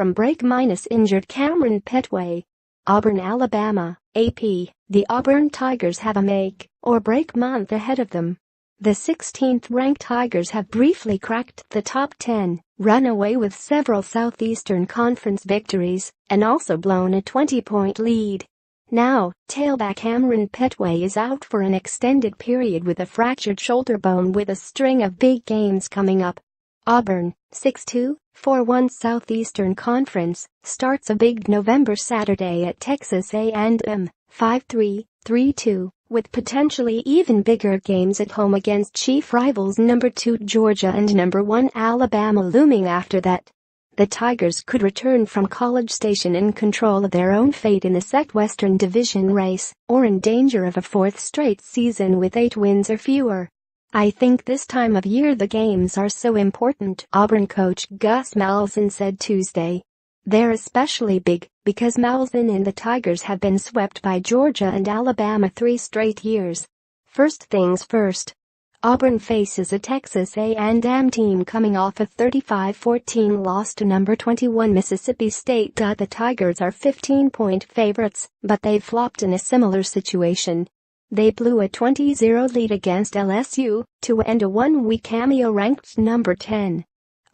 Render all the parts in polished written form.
from break minus injured Kamryn Pettway. Auburn, Alabama, AP. The Auburn Tigers have a make-or-break month ahead of them. The 16th-ranked Tigers have briefly cracked the top 10, run away with several Southeastern Conference victories, and also blown a 20-point lead. Now, tailback Kamryn Pettway is out for an extended period with a fractured shoulder bone with a string of big games coming up. Auburn, 6-2, 4-1 Southeastern Conference, starts a big November Saturday at Texas A&M, 5-3, 3-2, with potentially even bigger games at home against chief rivals number 2 Georgia and number 1 Alabama looming after that. The Tigers could return from College Station in control of their own fate in the Southwestern Division race, or in danger of a fourth straight season with 8 wins or fewer. I think this time of year the games are so important, Auburn coach Gus Malzahn said Tuesday. They're especially big because Malzahn and the Tigers have been swept by Georgia and Alabama 3 straight years. First things first. Auburn faces a Texas A&M team coming off a 35-14 loss to number 21 Mississippi State. The Tigers are 15-point favorites, but they've flopped in a similar situation. They blew a 20-0 lead against LSU to end a 1-week cameo ranked number 10.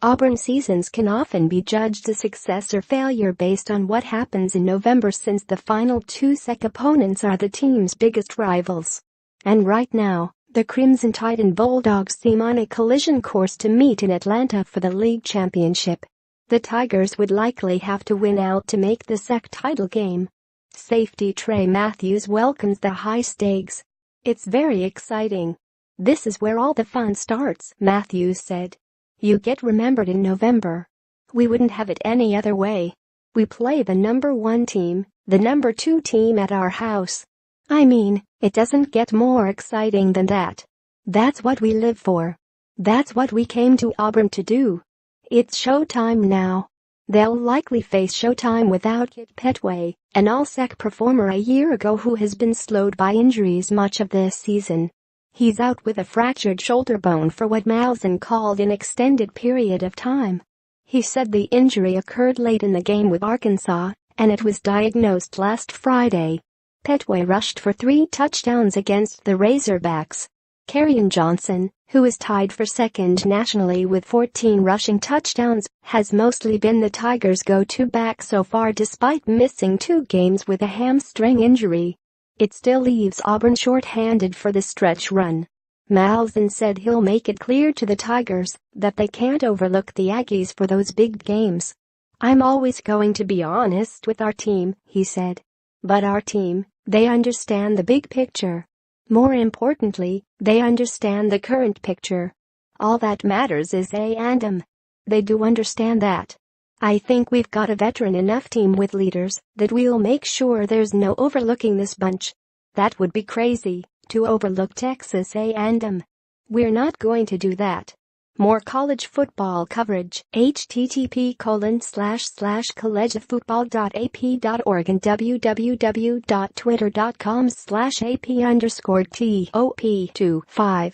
Auburn seasons can often be judged a success or failure based on what happens in November since the final 2 SEC opponents are the team's biggest rivals. And right now, the Crimson Tide and Bulldogs seem on a collision course to meet in Atlanta for the league championship. The Tigers would likely have to win out to make the SEC title game. Safety Trey Matthews welcomes the high stakes. "It's very exciting. This is where all the fun starts," Matthews said. "You get remembered in November. We wouldn't have it any other way. We play the number 1 team, the number 2 team at our house. I mean, it doesn't get more exciting than that. That's what we live for. That's what we came to Auburn to do. It's showtime now." They'll likely face showtime without Pettway, an all-SEC performer a year ago who has been slowed by injuries much of this season. He's out with a fractured shoulder bone for what Malzahn called an extended period of time. He said the injury occurred late in the game with Arkansas, and it was diagnosed last Friday. Pettway rushed for 3 touchdowns against the Razorbacks. Kerryon Johnson, who is tied for second nationally with 14 rushing touchdowns, has mostly been the Tigers' go-to back so far despite missing 2 games with a hamstring injury. It still leaves Auburn short-handed for the stretch run. Malzahn said he'll make it clear to the Tigers that they can't overlook the Aggies for those big games. "I'm always going to be honest with our team," he said. "But our team, they understand the big picture. More importantly, they understand the current picture. All that matters is A&M. They do understand that. I think we've got a veteran enough team with leaders that we'll make sure there's no overlooking this bunch. That would be crazy, to overlook Texas A&M. We're not going to do that." More college football coverage, http://collegefootball.ap.org and www.twitter.com/AP_TOP25.